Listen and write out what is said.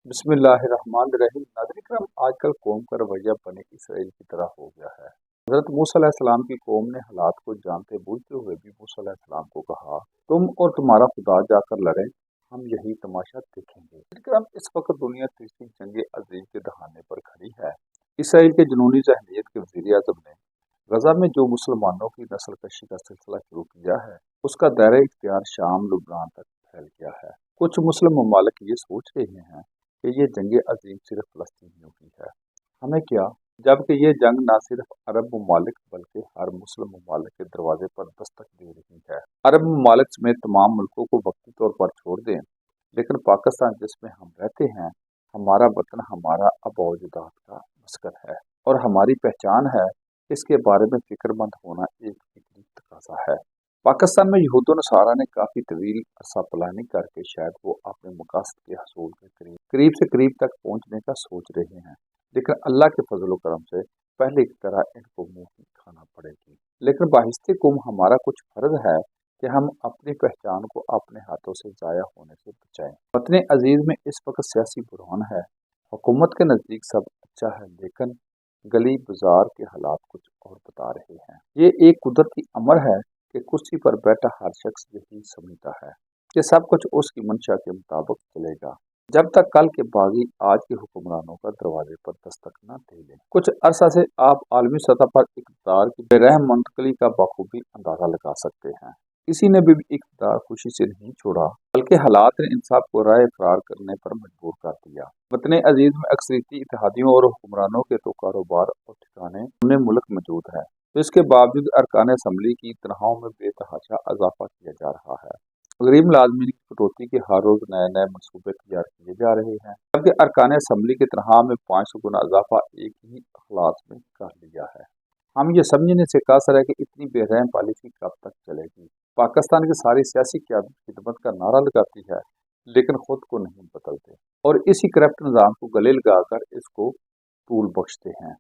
بسم اللہ الرحمن الرحیم۔ ناظرین کرام، آج کل قوم کا رویہ بنے اسرائیل کی طرح ہو گیا ہے۔ حضرت موسیٰ علیہ السلام کی قوم نے حالات کو جانتے بوجھتے ہوئے بھی موسیٰ علیہ السلام کو کہا، تم اور تمہارا خدا جا کر لڑیں، ہم یہی تماشا دیکھیں گے۔ ناظرین کرام، اس وقت دنیا تیسری جنگ عظیم کے دہانے پر کھڑی ہے۔ اسرائیل کے جنونی ذہنیت کے وزیر اعظم نے غزہ میں جو مسلمانوں کی نسل کشی کا سلسلہ شروع کیا ہے، اس کا دائرہ اختیار شام لبنان تک پھیل گیا ہے۔ کچھ مسلم ممالک یہ سوچ رہے ہیں کہ یہ جنگ عظیم صرف فلسطینیوں کی ہے، ہمیں کیا؟ جبکہ یہ جنگ نہ صرف عرب ممالک بلکہ ہر مسلم ممالک کے دروازے پر دستک دے رہی ہے۔ عرب ممالک سمیت تمام ملکوں کو وقتی طور پر چھوڑ دیں، لیکن پاکستان جس میں ہم رہتے ہیں، ہمارا وطن ہمارا آباء و اجداد کا مسکن ہے اور ہماری پہچان ہے، اس کے بارے میں فکر مند ہونا ایک فکری تقاضا ہے۔ پاکستان میں یہود و نصارہ نے کافی طویل عرصہ پلاننگ کر کے شاید وہ اپنے مقاصد کے حصول کے قریب سے قریب تک پہنچنے کا سوچ رہے ہیں، لیکن اللہ کے فضل و کرم سے پہلے کی طرح ان کو منہ کی کھانا پڑے گی۔ لیکن باہست قوم ہمارا کچھ فرض ہے کہ ہم اپنی پہچان کو اپنے ہاتھوں سے ضائع ہونے سے بچائیں۔ وطن عزیز میں اس وقت سیاسی بحران ہے۔ حکومت کے نزدیک سب اچھا ہے، لیکن گلی بازار کے حالات کچھ اور بتا رہے ہیں۔ یہ ایک قدرتی امر ہے کہ کرسی پر بیٹھا ہر شخص یہی سمجھتا ہے کہ سب کچھ اس کی منشا کے مطابق چلے گا، جب تک کل کے باغی آج کے حکمرانوں کا دروازے پر دستک نہ دے لیں۔ کچھ عرصہ سے آپ عالمی سطح پر اقتدار کی بے رحم منتقلی کا بخوبی اندازہ لگا سکتے ہیں۔ کسی نے بھی اقتدار خوشی سے نہیں چھوڑا، بلکہ حالات نے انصاف کو رائے فرار کرنے پر مجبور کر دیا۔ وطن عزیز میں اکثریتی اتحادیوں اور حکمرانوں کے تو کاروبار اور ٹھکانے اپنے ملک موجود ہے، تو اس کے باوجود ارکان اسمبلی کی تنخواہوں میں بے تحاشا اضافہ کیا جا رہا ہے۔ غریب ملازمین کی کٹوتی کے ہر روز نئے نئے منصوبے تیار کیے جا رہے ہیں، جبکہ ارکان اسمبلی کی تنخواہ میں 500 گنا اضافہ ایک ہی اخلاص میں کر لیا ہے۔ ہم یہ سمجھنے سے قاصر ہے کہ اتنی بے رحم پالیسی کب تک چلے گی۔ پاکستان کی ساری سیاسی قیادت خدمت کا نعرہ لگاتی ہے، لیکن خود کو نہیں بدلتے اور اسی کرپٹ نظام کو گلے لگا کر اس کو طول بخشتے ہیں۔